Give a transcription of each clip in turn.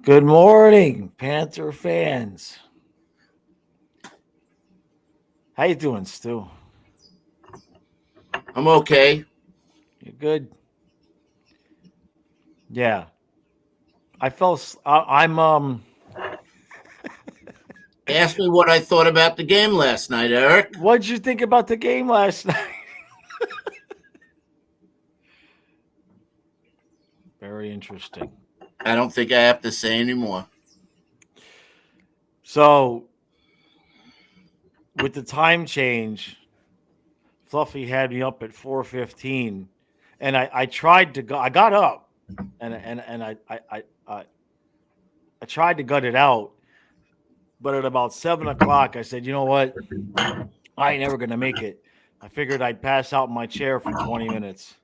Good morning, Panther fans. How you doing, Stu? I'm okay. You good? Yeah. I felt I'm Ask me what I thought about the game last night, Eric. what'd you think about the game last night? Very interesting. I don't think I have to say anymore. So, with the time change, Fluffy had me up at 4:15 and I tried to go I got up and I tried to gut it out, but at about 7 o'clock I said, you know what? I ain't never gonna make it. I figured I'd pass out in my chair for 20 minutes.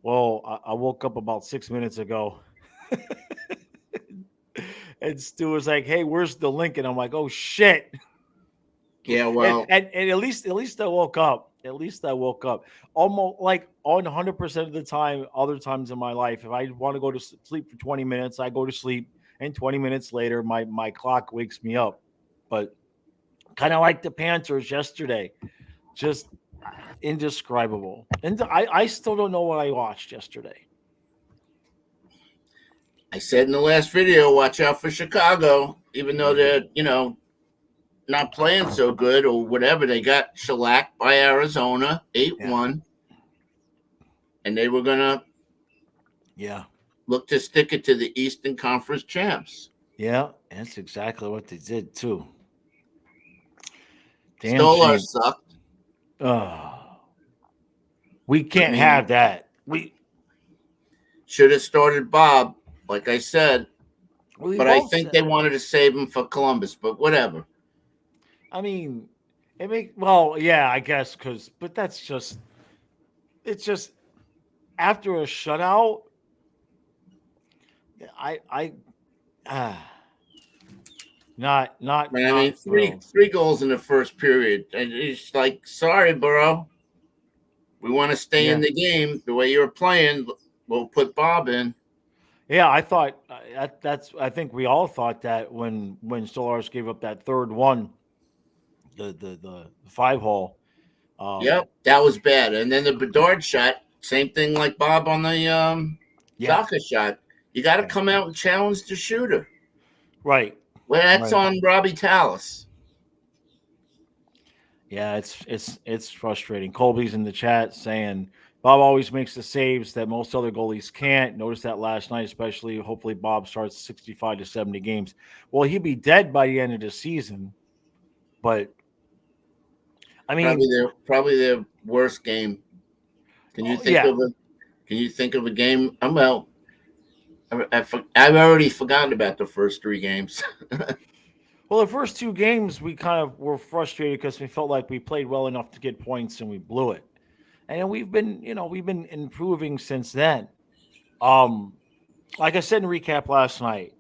Well, I woke up about 6 minutes ago, and Stu was like, "Hey, where's the link?" And I'm like, "Oh shit!" Yeah, And, well, and, and at least I woke up. At least I woke up. Almost like on 100% of the time. Other times in my life, if I want to go to sleep for 20 minutes, I go to sleep, and 20 minutes later, my clock wakes me up. But kind of like the Panthers yesterday, just indescribable. And I still don't know what I watched yesterday. I said in the last video, watch out for Chicago. Even though Yeah. they're not playing so good or whatever, they got shellacked by Arizona, Yeah. 8-1, and they were going to Yeah. look to stick it to the Eastern Conference champs. Yeah. That's exactly what they did too. Damn Stolar shame. sucked. Oh, we I can't mean, have that. should have started Bob, like I said, We but I both think said. they wanted to save him for Columbus, but whatever. I mean, well, yeah, I guess but it's just after a shutout. I ah, Man, I mean, not three thrilled. three goals in the first period, and it's like, sorry, bro, we want to stay in Yeah. the game the way you're playing. We'll put Bob in. Yeah, I thought that's. I think we all thought that when Stolaris gave up that third one, the 5 hole. Um, Yep, that was bad. And then the Bedard shot, same thing like Bob on the yeah, Zaka shot. You got to yeah, come out and challenge the shooter. right, Well, that's right. on Robbie Tallis. Yeah, it's frustrating. Colby's in the chat saying Bob always makes the saves that most other goalies can't. Notice that last night, especially. Hopefully, Bob starts 65 to 70 games. Well, he'd be dead by the end of the season. But I Probably mean, their worst game. Can you oh, think yeah. of a Can you think of a game? Well, I've already forgotten about the first three games. Well, the first two games we kind of were frustrated because we felt like we played well enough to get points and we blew it. And we've been improving since then. Um, like I said in recap last night,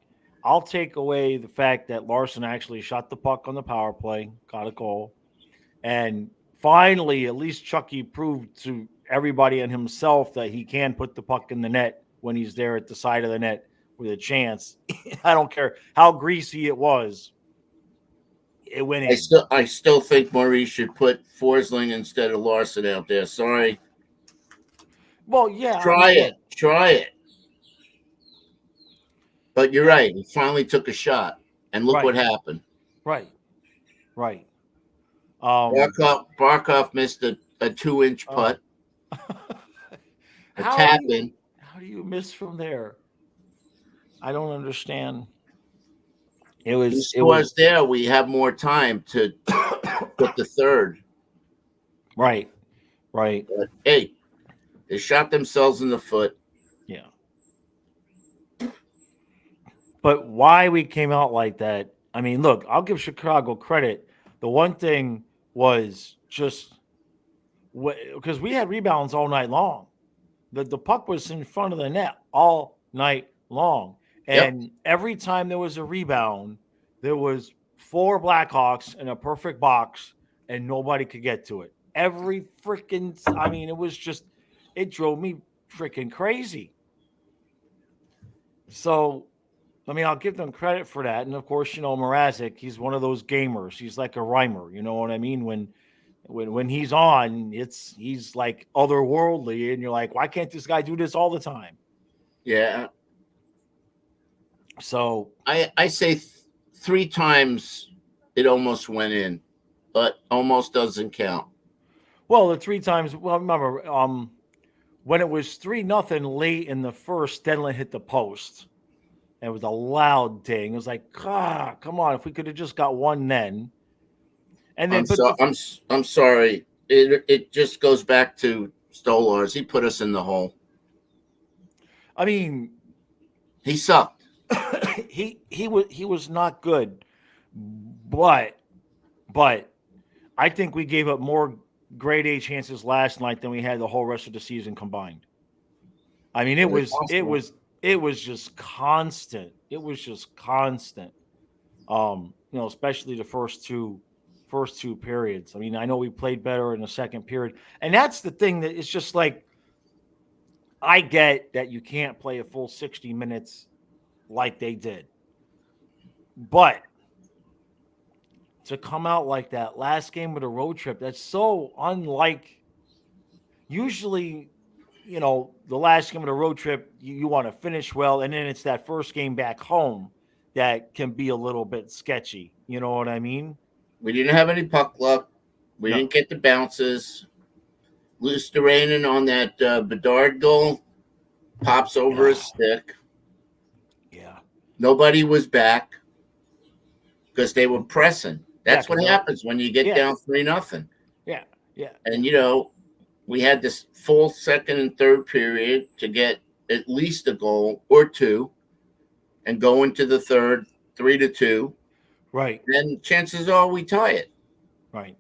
I'll take away the fact that Larson actually shot the puck on the power play, got a goal, and finally, at least Chucky proved to everybody and himself that he can put the puck in the net when he's there at the side of the net with a chance. I don't care how greasy it was, it went in. I still think Maurice should put Forsling instead of Larson out there. Sorry, Well, yeah, I try mean, it, look, try it. But you're yeah, right. He finally took a shot, and look what right, happened. right, right. Um, Barkov missed a 2-inch oh, putt, a how do tap you in. how do you miss from there? I don't understand. It was He it was scores there. We have more time to put the third. right, right, But hey, they shot themselves in the foot. yeah. But why we came out like that? I mean, look, I'll give Chicago credit. The one thing was just because we had rebounds all night long. The puck was in front of the net all night long, Yep. and every time there was a rebound, there was four Blackhawks in a perfect box, and nobody could get to it. Every freaking, I mean, it drove me freaking crazy. So I mean, I'll give them credit for that. And of course, Mrazek, he's one of those gamers. He's like a rhymer. You know what I mean? When he's on, he's like otherworldly, and you're like, why can't this guy do this all the time? Yeah. So I say 3 times it almost went in, but almost doesn't count. well, the 3 times. Well, remember, when it was 3-0 late in the first, Stenlin hit the post. It was a loud ding. It was like, come on! If we could have just got one then, and then I'm sorry. It just goes back to Stolars. He put us in the hole. I mean, he sucked. he was not good, but I think we gave up more grade A chances last night than we had the whole rest of the season combined. I mean, it was just constant. It was just constant. Especially the first two periods. I mean, I know we played better in the second period, and that's the thing that it's just like, I get that you can't play a full 60 minutes like they did, but to come out like that last game of the road trip, that's so unlike. Usually, the last game of the road trip, you want to finish well, and then it's that first game back home that can be a little bit sketchy. You know what I mean? We didn't have any puck luck. We didn't get the bounces. Luosterainen on that Bedard goal pops over his stick. Yeah. Nobody was back because they were pressing. That's what happens when you get down 3-0. Yeah. Yeah. And, we had this full second and third period to get at least a goal or two and go into the third 3-2. Right. Then chances are we tie it. Right.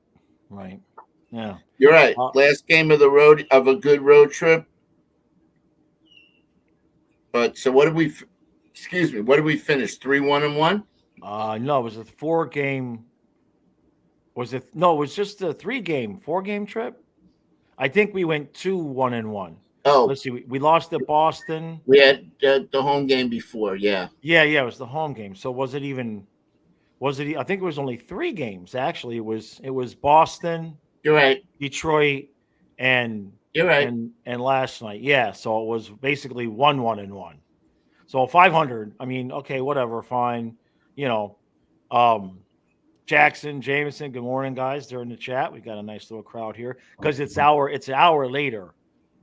Yeah. You're right. Last game of the road of a good road trip. But so what did we finish? 3-1-1? No, it was a 4-game. Was it? No, it was just a 4-game trip. I think we went 2-1-1. Oh, let's see. We lost to Boston. We had the home game before. Yeah. It was the home game. So was it? I think it was only 3 games. Actually, it was Boston. You're right. Detroit, and you're right. And last night, yeah. So it was basically 1-1-1. So 500. I mean, okay, whatever, fine. Jackson, Jameson, good morning, guys. They're in the chat. We got a nice little crowd here because it's an hour later.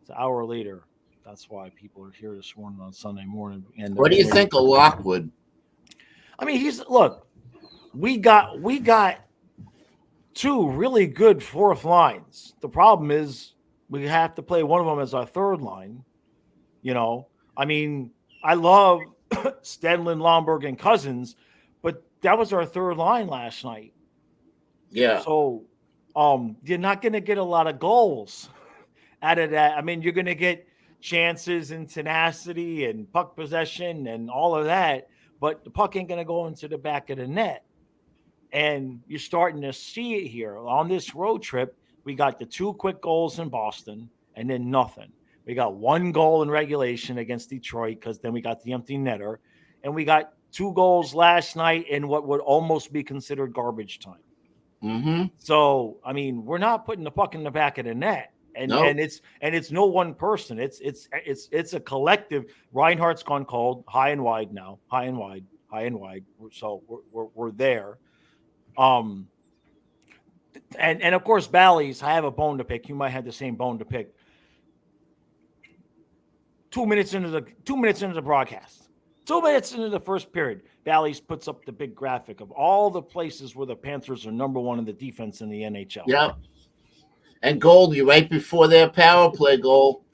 It's an hour later. That's why people are here this morning on Sunday morning. And what do you think of Lockwood? I mean, we got 2 really good fourth lines. The problem is we have to play one of them as our third line. I mean, I love Stenlin, Lomberg, and Cousins, but that was our third line last night. Yeah. So you're not going to get a lot of goals out of that. I mean, you're going to get chances and tenacity and puck possession and all of that, but the puck ain't going to go into the back of the net. And you're starting to see it here. On this road trip, we got the 2 quick goals in Boston and then nothing. We got 1 goal in regulation against Detroit because then we got the empty netter. And we got 2 goals last night in what would almost be considered garbage time. Mm-hmm. So, I mean, we're not putting the puck in the back of the net. And it's no one person. It's a collective. Reinhardt's gone cold, high and wide now. High and wide. So we're there. And of course, Bally's, I have a bone to pick. You might have the same bone to pick. 2 minutes into the broadcast, 2 minutes into the first period, Bally's puts up the big graphic of all the places where the Panthers are number 1 in the defense in the NHL. Yeah. And Goldie, right before their power play goal,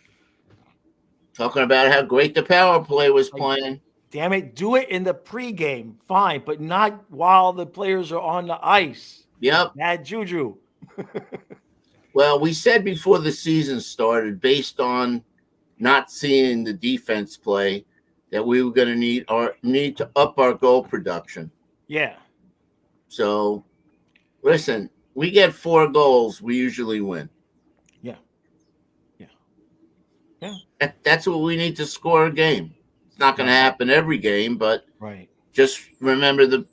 talking about how great the power play was playing. Damn it, do it in the pregame, fine, but not while the players are on the ice. Yep. Bad juju. Well, we said before the season started, based on not seeing the defense play, that we were going to need to up our goal production. Yeah. So, listen, we get 4 goals, we usually win. Yeah. That's what we need to score a game. It's not going to happen every game, but Right. just remember the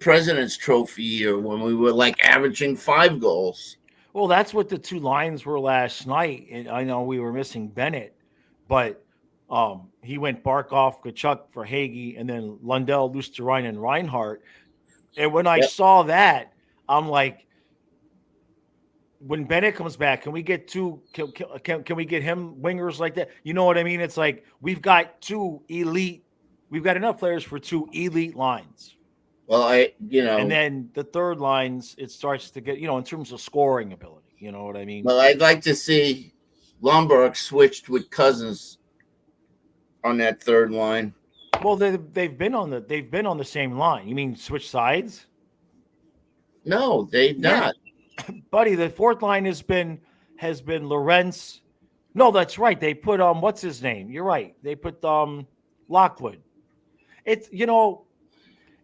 President's Trophy year when we were like averaging 5 goals. Well, that's what the two lines were last night. And I know we were missing Bennett, but he went Barkov, Kachuk for Hagee, and then Lundell, Lusterine, and Reinhardt. And when I Yep. saw that, I'm like, when Bennett comes back, can we get two? Can we get him wingers like that? You know what I mean? It's like we've got two elite. We've got enough players for two elite lines. Well, And then the third lines, it starts to get, in terms of scoring ability. You know what I mean? well, I'd like to see Lomberg switched with Cousins on that third line. Well, they've been on the same line. You mean switch sides? No, they've not. Buddy. The fourth line has been Lorenz. No, that's right. They put what's his name? You're right. They put Lockwood. It's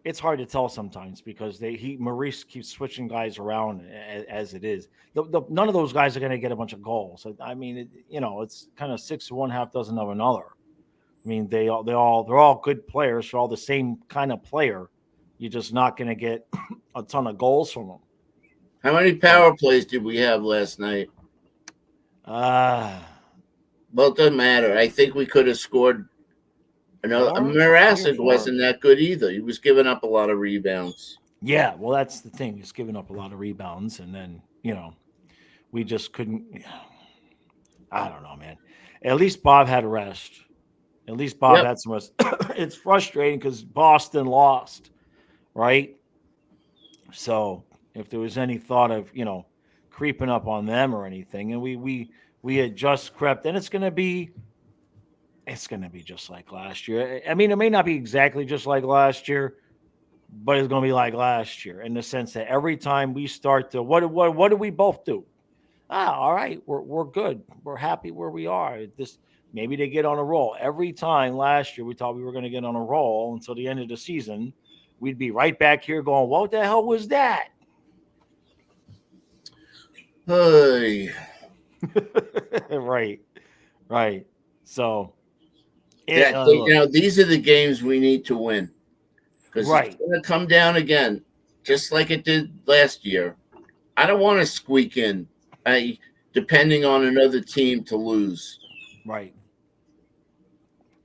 it's hard to tell sometimes because Maurice keeps switching guys around as it is. None of those guys are going to get a bunch of goals. I mean, it's kind of 6 of one, half dozen of another. I mean, they're all good players. They're all the same kind of player. You're just not going to get a ton of goals from them. How many power plays did we have last night? Well, it doesn't matter. I think we could have scored. Mirasic wasn't that good either. He was giving up a lot of rebounds. Yeah, well, that's the thing. He's giving up a lot of rebounds, and then we just couldn't. I don't know, man. At least Bob had a rest. At least Bob had some rest. It's frustrating because Boston lost, right? So if there was any thought of creeping up on them or anything, and we had just crept, and it's going to be just like last year. I mean, it may not be exactly just like last year, but it's going to be like last year in the sense that every time we start to what do we both do? All right, we're good. We're happy where we are. Maybe they get on a roll. Every time last year we thought we were going to get on a roll until the end of the season, we'd be right back here going, "What the hell was that?" Hey. Right. So, these are the games we need to win because it's going to come down again, just like it did last year. I don't want to squeak in, depending on another team to lose. Right.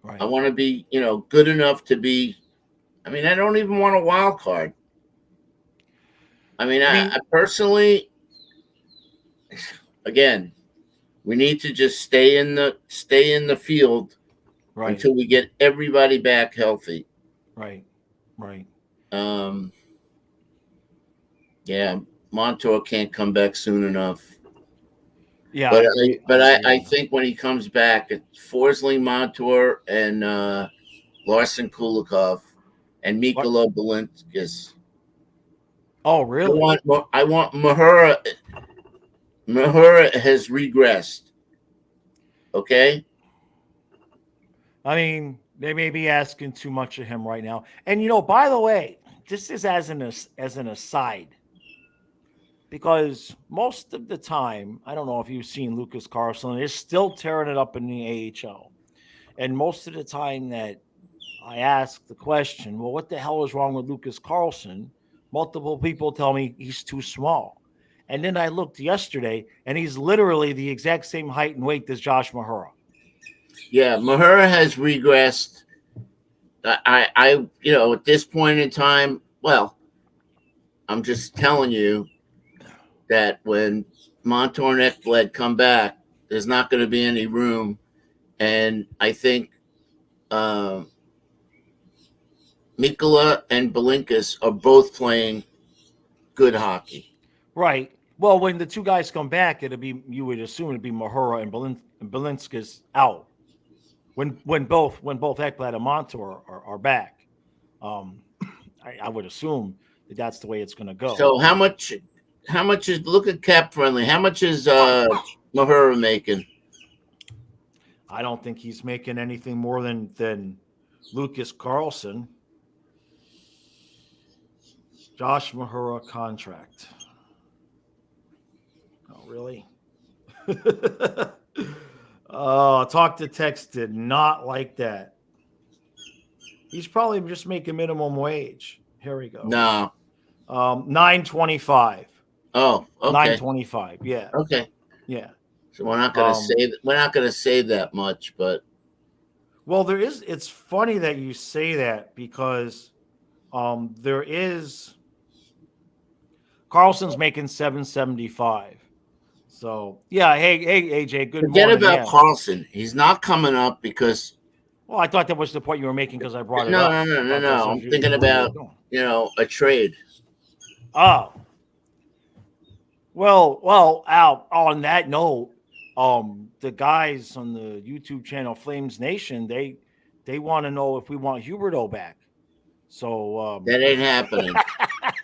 I want to be, good enough to be. I mean, I don't even want a wild card. I mean, I personally, again, we need to just stay in the field until we get everybody back healthy. Right. Yeah, Montour can't come back soon enough. Yeah, but I think when he comes back, it's Forsling, Montour, and Larson Kulikov and Mikola Balinskis. Oh, really? I want Mahura. Mahura has regressed. Okay. I mean, they may be asking too much of him right now. And by the way, this is as an aside, because most of the time, I don't know if you've seen Lucas Carlson, is still tearing it up in the AHL. And most of the time that I ask the question, well, what the hell is wrong with Lucas Carlson? Multiple people tell me he's too small. And then I looked yesterday, and he's literally the exact same height and weight as Josh Mahura. Yeah, Mahura has regressed. I at this point in time, well, I'm just telling you that when Montour and Ekblad come back, there's not going to be any room. And I think Mikola and Balinkas are both playing good hockey. Right. Well, when the two guys come back, you would assume it'd be Mahura and Balinskis out. When both Ekblad and Montour are back, I would assume that's the way it's going to go. So how much is, look at Cap Friendly? How much is Mahura making? I don't think he's making anything more than Lucas Carlson. Josh Mahura contract. Oh, really? Talk to Text did not like that. He's probably just making minimum wage. Here we go. No. 925. Oh, okay. 925. Yeah. Okay. Yeah. So we're not gonna Um, say we're not gonna say that much, but well, it's funny that you say that because there is Carlson's making 775. So yeah, hey AJ, good forget morning. about Yeah. Carlson. He's not coming up because Well, I thought that was the point you were making because I brought it no, up. no, no, I no, thought that's no. what I'm thinking where you were about going. a trade. Oh, well, Al, on that note, the guys on the YouTube channel Flames Nation, they want to know if we want Huberto back. So That ain't happening.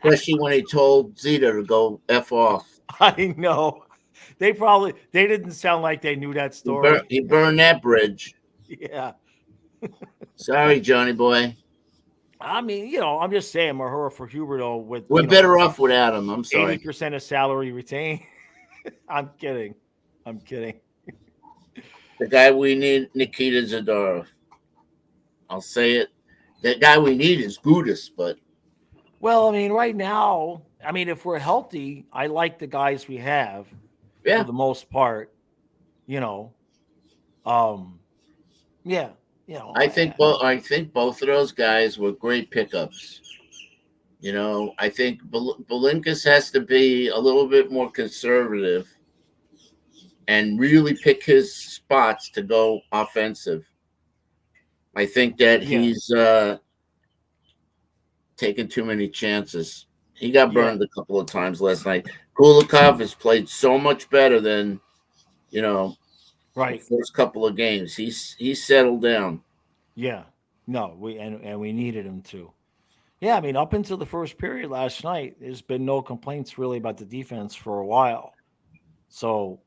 Especially when he told Zeta to go F off. I know they didn't sound like they knew that story. He burned that bridge. Yeah. Sorry, Johnny boy. I mean, I'm just saying Mahura for Huberto with We're better off without him. I'm sorry. 80% of salary retained. I'm kidding. The guy we need, Nikita Zadorov. I'll say it. The guy we need is Gudis, but Well, I mean, right now, I mean, if we're healthy, I like the guys we have yeah. for the most part. You know, yeah, I think both of those guys were great pickups. I think Belinkus has to be a little bit more conservative and really pick his spots to go offensive. I think that he's taking too many chances. He got burned a couple of times last night. Kulikov has played so much better than right. the first couple of games. He's settled down. Yeah, no, we needed him to. Yeah, I mean, up until the first period last night, there's been no complaints really about the defense for a while. So,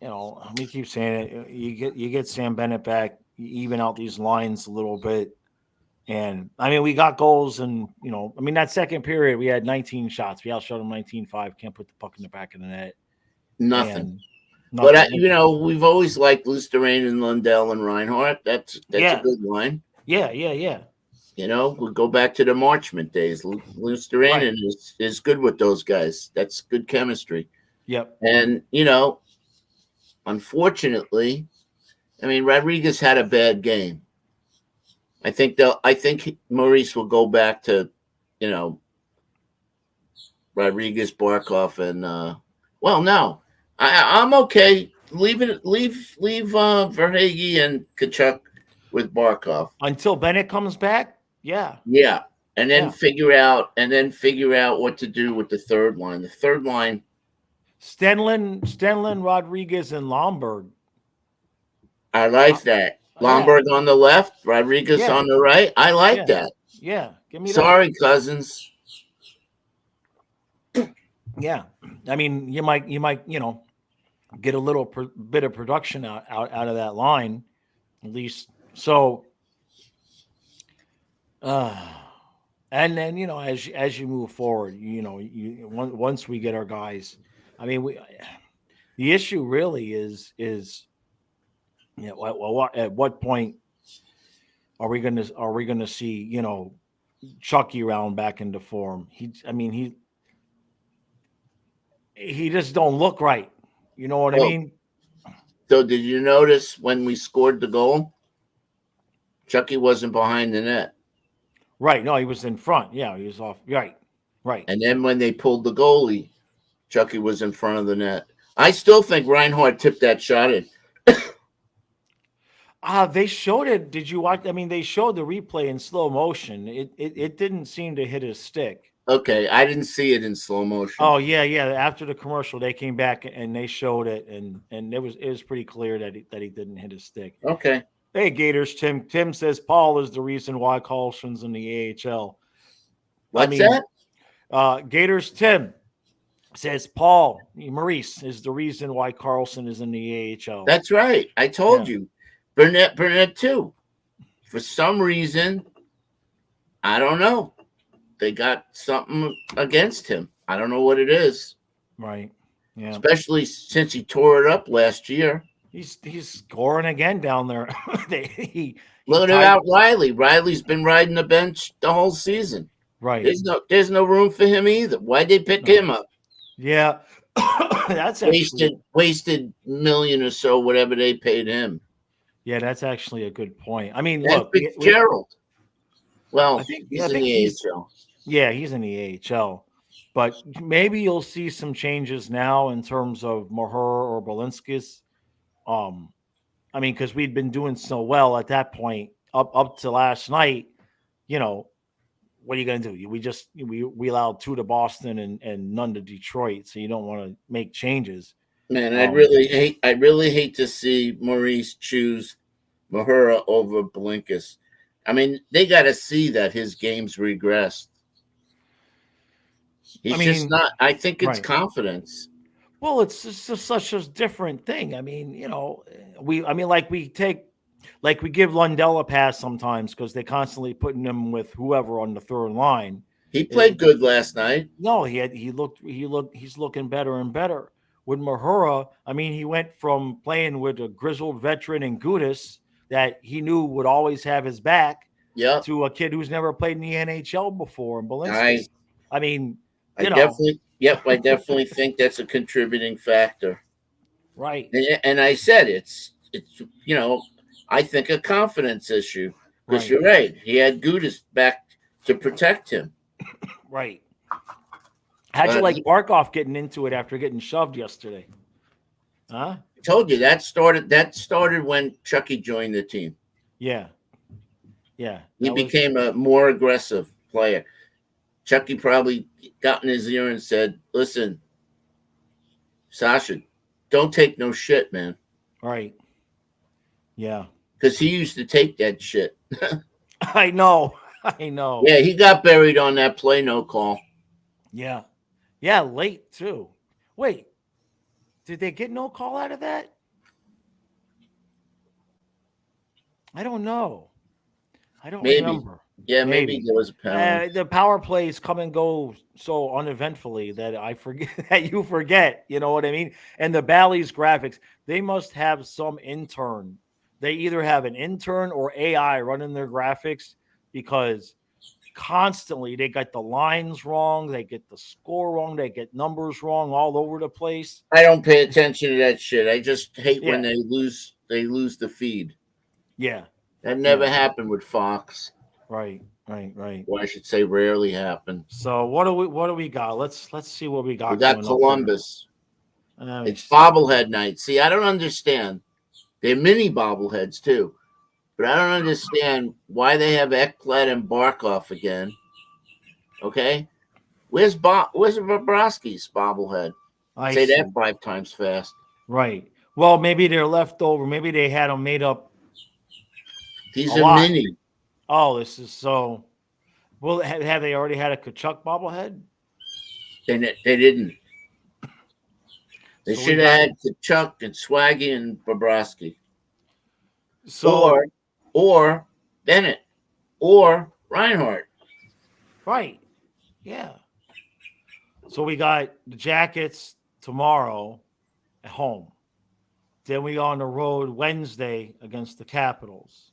we keep saying it. You get Sam Bennett back, you even out these lines a little bit. And I mean, we got goals, and that second period we had 19 shots. We outshot them 19-5. Can't put the puck in the back of the net. Nothing. But we've always liked Lusterrain and Lundell and Reinhardt. That's a good line. Yeah. We go back to the Marchment days. Lusterrain is good with those guys. That's good chemistry. Yep. And unfortunately, I mean, Rodriguez had a bad game. I think Maurice will go back to, Rodriguez, Barkov, and no, I'm okay. Leave Verhage and Kachuk with Barkov until Bennett comes back. Yeah. Yeah, and then figure out what to do with the third line. The third line, Stenlin, Rodriguez, and Lomberg. I like that. Lomberg on the left, Rodriguez on the right. I like that. Yeah, give me Sorry, Cousins. Yeah, I mean, you might, get a little bit of production out of that line, at least. So, and then as you move forward, once we get our guys, I mean, the issue really is at what point are we gonna see Chucky around back into form? He just don't look right. You know what I mean? So did you notice when we scored the goal, Chucky wasn't behind the net? Right. No, he was in front. Yeah, he was off. Right. And then when they pulled the goalie, Chucky was in front of the net. I still think Reinhardt tipped that shot in. They showed it. Did you watch? I mean, they showed the replay in slow motion. It didn't seem to hit his stick. Okay, I didn't see it in slow motion. Oh yeah. After the commercial, they came back and they showed it, and it was pretty clear that he didn't hit his stick. Okay. Hey Gators, Tim says Paul is the reason why Carlson's in the AHL. What's that? Gators Tim says Paul Maurice is the reason why Carlson is in the AHL. That's right. I told you. Burnett too. For some reason, I don't know. They got something against him. I don't know what it is. Right. Yeah. Especially since he tore it up last year. He's scoring again down there. Look about Riley. Riley's been riding the bench the whole season. Right. There's no room for him either. Why'd they pick him up? Yeah. That's actually wasted million or so, whatever they paid him. Yeah, that's actually a good point. I mean, That's look, Fitzgerald. Well, I think he's in the AHL. Yeah, he's in the AHL. But maybe you'll see some changes now in terms of Maher or Balinskis. I mean, because we'd been doing so well at that point up to last night. You know, what are you going to do? We allowed 2 to Boston and none to Detroit, so you don't want to make changes. Man, I'd really hate to see Maurice choose Mahura over Blinkus. I mean, they got to see that his game's regressed. He's just not. I think it's confidence. Well, it's just such a different thing. I mean, we give Lundell a pass sometimes because they're constantly putting him with whoever on the third line. He played good last night. No, he's looking better and better. With Mahura, I mean, he went from playing with a grizzled veteran in Gudis that he knew would always have his back to a kid who's never played in the NHL before. And Balinskis, I definitely think that's a contributing factor. Right. And I said it's I think a confidence issue because you're right. He had Gudis back to protect him. Right. How'd you like Barkov getting into it after getting shoved yesterday? Huh? I told you that started when Chucky joined the team. Yeah. Yeah. He became a more aggressive player. Chucky probably got in his ear and said, "Listen, Sasha, don't take no shit, man." Right. Yeah. Because he used to take that shit. I know. Yeah, he got buried on that play no call. Yeah. Yeah, late too. Wait, did they get no call out of that? I don't know. I don't remember. Yeah, maybe there was a penalty. The power plays come and go so uneventfully that I forget that you forget. You know what I mean? And the Bally's graphics, they must have some intern. They either have an intern or AI running their graphics because constantly they get the lines wrong, they get the score wrong, they get numbers wrong all over the place. I don't pay attention to that shit. I just hate when they lose the feed. Yeah. That never happened with Fox. Right. Well, I should say rarely happened. So what do we got? Let's see what we got. We got Columbus. It's bobblehead night. See, I don't understand. They're mini bobbleheads too. But I don't understand why they have Ekblad and Barkov again. Okay? Where's Bobrovsky's bobblehead? Say that 5 times fast. Right. Well, maybe they're left over. Maybe they had them made up. These are mini. Oh, this is so. Well, have they already had a Kachuk bobblehead? They didn't. They should have had Kachuk and Swaggy and Bobrovsky. So, or Bennett or Reinhardt. Right. Yeah. So we got the Jackets tomorrow at home. Then we go on the road Wednesday against the Capitals.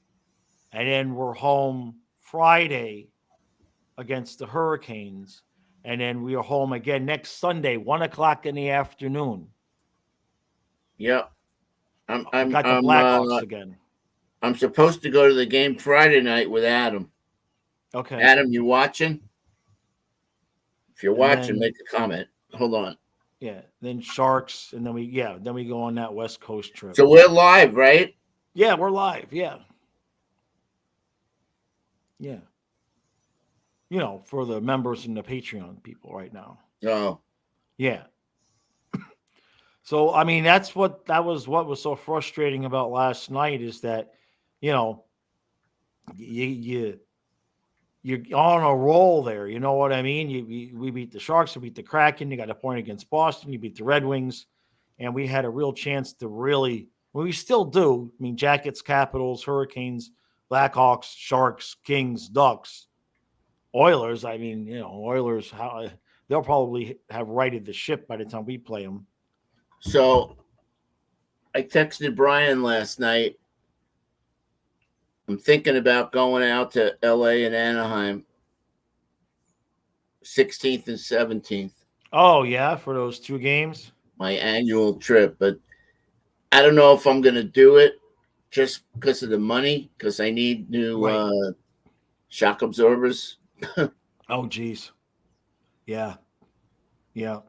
And then we're home Friday against the Hurricanes. And then we are home again next Sunday, 1:00 in the afternoon. Yep. Got the Blackhawks again. I'm supposed to go to the game Friday night with Adam. Okay. Adam, you watching? If you're watching, make a comment. Hold on. Yeah. Then Sharks, and then we go on that West Coast trip. So we're live, right? Yeah, we're live. Yeah. Yeah. For the members and the Patreon people right now. Oh. Yeah. So, I mean, that was what was so frustrating about last night is that, you're on a roll there. You know what I mean? We beat the Sharks, we beat the Kraken, you got a point against Boston, you beat the Red Wings, and we had a real chance to really, we still do. I mean, Jackets, Capitals, Hurricanes, Blackhawks, Sharks, Kings, Ducks, Oilers. I mean, Oilers, they'll probably have righted the ship by the time we play them. So I texted Brian last night. I'm thinking about going out to LA and Anaheim 16th and 17th, Oh yeah, for those 2 games. my annual trip. But I don't know if I'm going to do it just because of the money, because I need new Right. shock absorbers. Oh geez. Yeah. Yeah.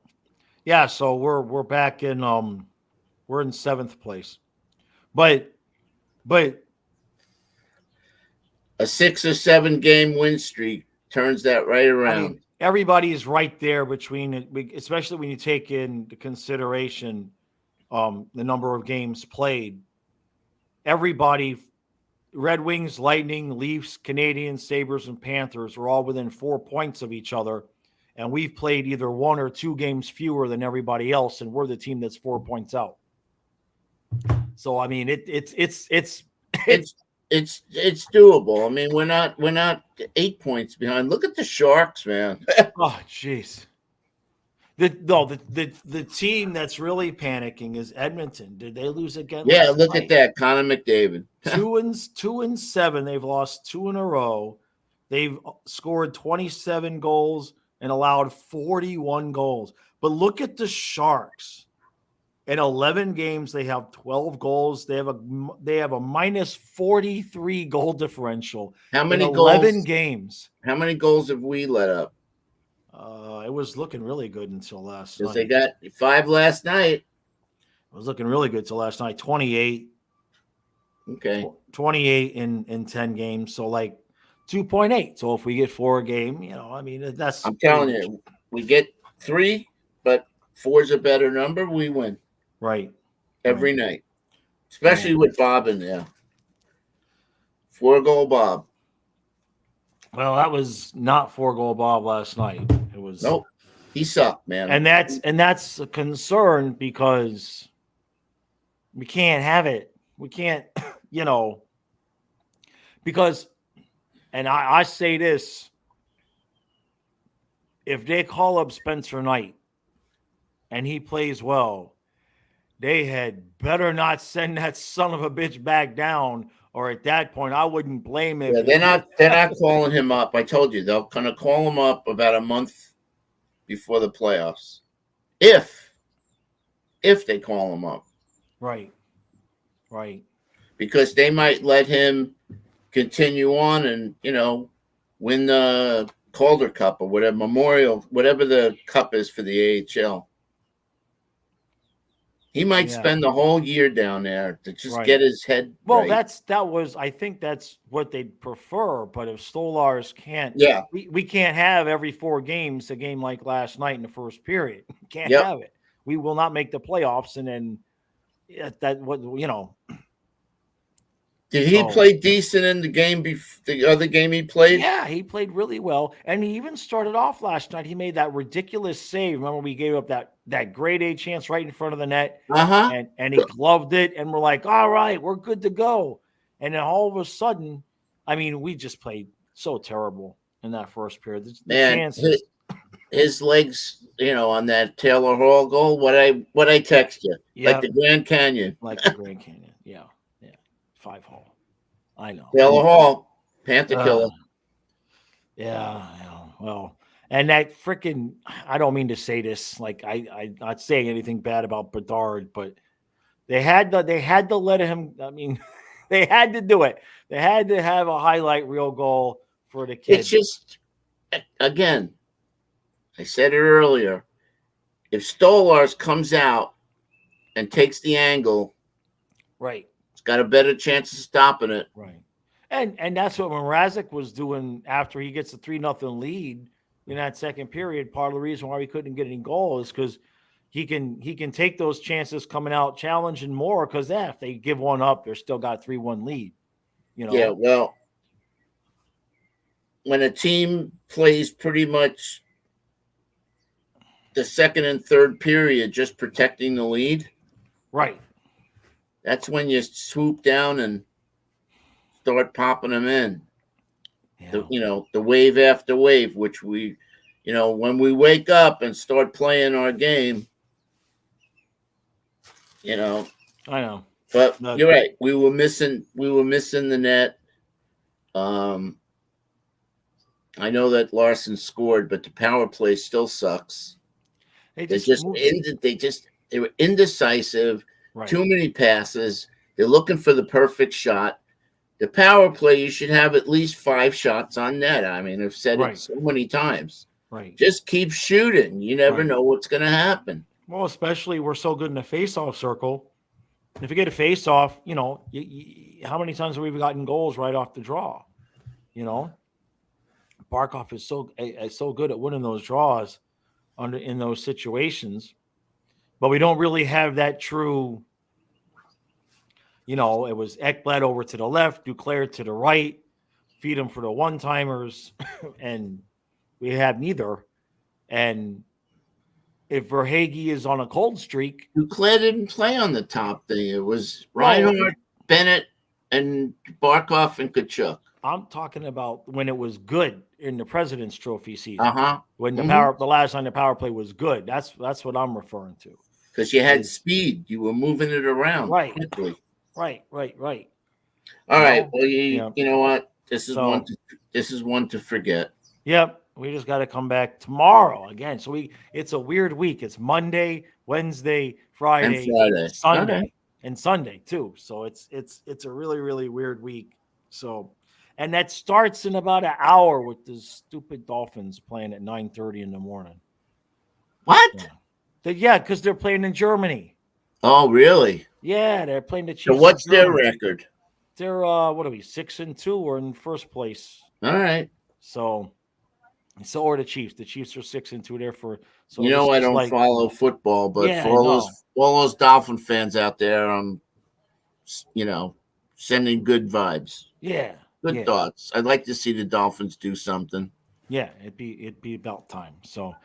Yeah. So we're back in we're in 7th place. But A 6 or 7 game win streak turns that right I around. mean everybody is right there between it, especially when you take into consideration the number of games played. Everybody, Red Wings, Lightning, Leafs, Canadians, Sabres, and Panthers are all within 4 points of each other. And we've played either 1 or 2 games fewer than everybody else, and we're the team that's 4 points out. So I mean, it's It's doable. I mean, we're not 8 points behind. Look at the Sharks, man. oh jeez. The team that's really panicking is Edmonton. Did they lose again Yeah, last look at night? that, Connor McDavid. 2-7. They've lost 2 in a row. They've scored 27 goals and allowed 41 goals. But look at the Sharks. In 11 games, they have 12 goals. They have a minus 43 goal differential How in many 11 goals? games. How many goals have we let up? It was looking really good until last Because night. they got 5 last night. It was looking really good till last night. 28. Okay. 28 in 10 games. So like 2.8. So if we get 4 a game, I mean, that's. I'm telling you, we get 3, but 4's a better number. We win Right. every night, especially with Bob in there. 4-goal Bob. Well, that was not 4-goal Bob last night. It was. Nope. He sucked, man. And that's a concern because we can't have it. We can't, because, and I say this, if they call up Spencer Knight and he plays well, they had better not send that son of a bitch back down. Or at that point, I wouldn't blame him. Yeah, they're not calling him up. I told you they're gonna call him up about a month before the playoffs. If they call him up. Right. Because they might let him continue on and, win the Calder Cup or whatever, Memorial, whatever the cup is for the AHL. He might spend the whole year down there to just get his head right. I think that's what they'd prefer. But if Stolarz can't, we can't have every 4 games a game like last night in the first period. We can't have it. We will not make the playoffs. And then Did he play decent in the other game he played? Yeah, he played really well. And he even started off last night. He made that ridiculous save. Remember, we gave up that grade A chance right in front of the net. And he gloved it. And we're like, all right, we're good to go. And then all of a sudden, I mean, we just played so terrible in that first period. The chances. His legs, on that Taylor Hall goal, what I text you. Like the Grand Canyon. Like the Grand Canyon, yeah. 5-hole. I know. Taylor Hall, Panther killer. Yeah. Well, and that freaking, I don't mean to say this, like I'm not saying anything bad about Bedard, but they had to let him, I mean, they had to do it. They had to have a highlight reel goal for the kid. It's just, again, I said it earlier, if Stolarz comes out and takes the angle, right, it's got a better chance of stopping it. Right. And that's what Mrazek was doing after he gets a 3-0 lead in that second period. Part of the reason why we couldn't get any goals is because he can take those chances coming out, challenging more. Because if they give one up, they're still got a 3-1 lead. Yeah, well, when a team plays pretty much the second and third period just protecting the lead, right, that's when you swoop down and start popping them in. Yeah. The wave after wave, which we, when we wake up and start playing our game, I know. But you're right. We were missing the net. Um, I know that Larson scored, but the power play still sucks. They They just just moved. ended. They were indecisive. Right. Too many passes. They're looking for the perfect shot. The power play, you should have at least 5 shots on net. I mean, I've said it Right. so many times. Right. Just keep shooting. You never Right. know what's going to happen. Well, especially we're so good in the face-off circle. If you get a face-off, how many times have we gotten goals right off the draw? You know, Barkov is so good at winning those draws under in those situations, but we don't really have that true. It was Ekblad over to the left, Duclair to the right, feed him for the one-timers, and we have neither. And if Verhage is on a cold streak, Duclair didn't play on the top thing. It was well, Reinhardt, Bennett, and Barkov and Kachuk. I'm talking about when it was good in the President's Trophy season. Uh-huh. When Mm-hmm. the last time the power play was good. That's what I'm referring to. Because you had speed. You were moving it around Right. quickly. Right. All right. Well, you know what? This is So- one to forget. Yep. We just got to come back tomorrow again. So it's a weird week. It's Monday, Wednesday, Friday, And Friday. Sunday, Okay. and Sunday too. So it's a really, really weird week. So, and that starts in about an hour with the stupid Dolphins playing at 9:30 in the morning. What? Yeah, because they're playing in Germany. Oh, really? Yeah, they're playing the Chiefs. So what's in their Germany. record? They're 6-2. We're in first place. All right. So are the Chiefs. The Chiefs are 6-2 there for. So I don't follow football, but Yeah, for all those Dolphin fans out there, I'm, sending good vibes. Yeah. Good thoughts. I'd like to see the Dolphins do something. Yeah, it'd be about time. So,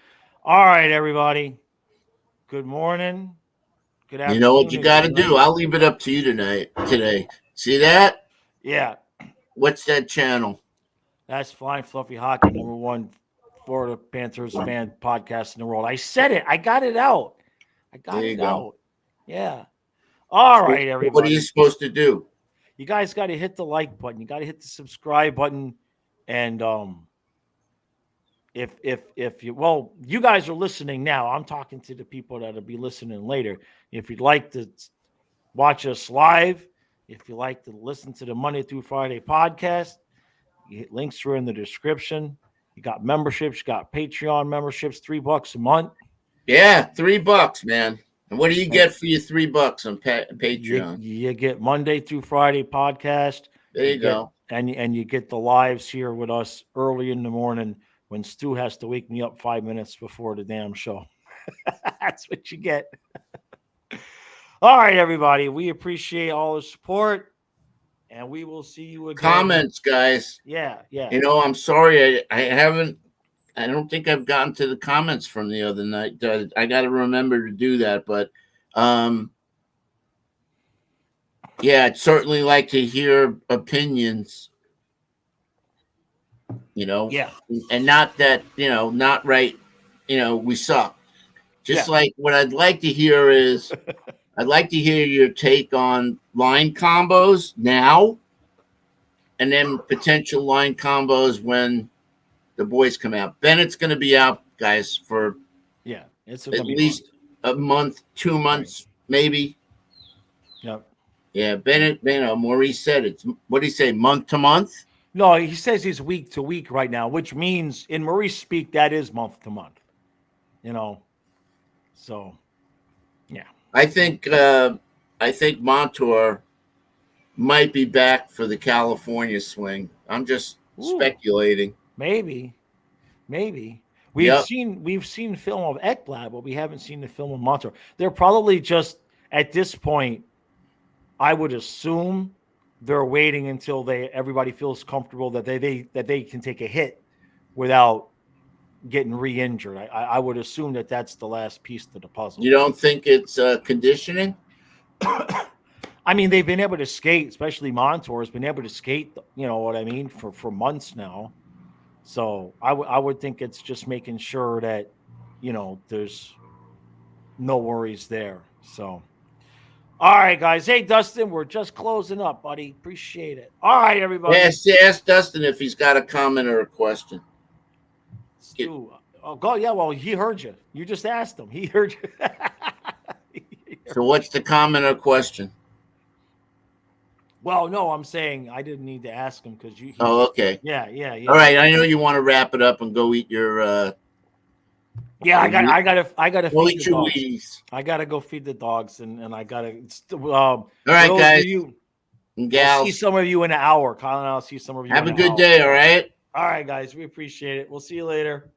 all right, everybody. Good morning. Good afternoon. You know what you got to do? I'll leave it up to you today. See that? Yeah. What's that channel? That's Flying Fluffy Hockey, #1 Florida Panthers fan podcast in the world. I said it. I got it out. There you go. Out. Yeah. All right, everybody. What are you supposed to do? You guys got to hit the like button. You got to hit the subscribe button. And if you guys are listening now. I'm talking to the people that'll be listening later. If you'd like to watch us live, if you like to listen to the Monday through Friday podcast, links are in the description. You got memberships, you got Patreon memberships, $3 a month. Yeah, $3, man. And what do you get for your $3 on Patreon? You get Monday through Friday podcast. There you go. And you get the lives here with us early in the morning when Stu has to wake me up 5 minutes before the damn show. That's what you get. All right, everybody. We appreciate all the support, and we will see you again. Comments, guys. Yeah. I'm sorry. I don't think I've gotten to the comments from the other night. I got to remember to do that. But, I'd certainly like to hear opinions, Yeah. and not that, not right, we suck. Just like what I'd like to hear is, I'd like to hear your take on line combos now, and then potential line combos when the boys come out. Bennett's going to be out, guys, for it's at least a month, 2 months, maybe. Yep. Yeah, Bennett, Maurice said it's, what did he say, month to month? No, he says he's week to week right now, which means in Maurice speak, that is month to month. So, yeah. I think Montour might be back for the California swing. I'm just speculating. Maybe. We've seen film of Ekblad, but we haven't seen the film of Montour. They're probably just at this point, I would assume they're waiting until everybody feels comfortable that they can take a hit without getting re-injured. I would assume that's the last piece to the puzzle. You don't think it's conditioning? I mean, they've been able to skate, especially Montour has been able to skate, you know what I mean, for months now. So I would think it's just making sure that, there's no worries there. So, All right, guys. Hey, Dustin, we're just closing up, buddy. Appreciate it. All right, everybody. Ask Dustin if he's got a comment or a question. Stu. Oh, go. Yeah, well, he heard you. You just asked him. He heard you. So what's the comment or question? Well, no, I'm saying I didn't need to ask him because you. Oh, okay. Yeah. All right, I know you want to wrap it up and go eat your. Yeah, I gotta Go feed eat the your dogs. Wheaties. I gotta go feed the dogs, and I gotta. All right, guys and gals. I'll see some of you in an hour. Colin, I'll see some of you. Have in a an good hour. day. All right. All right, guys. We appreciate it. We'll see you later.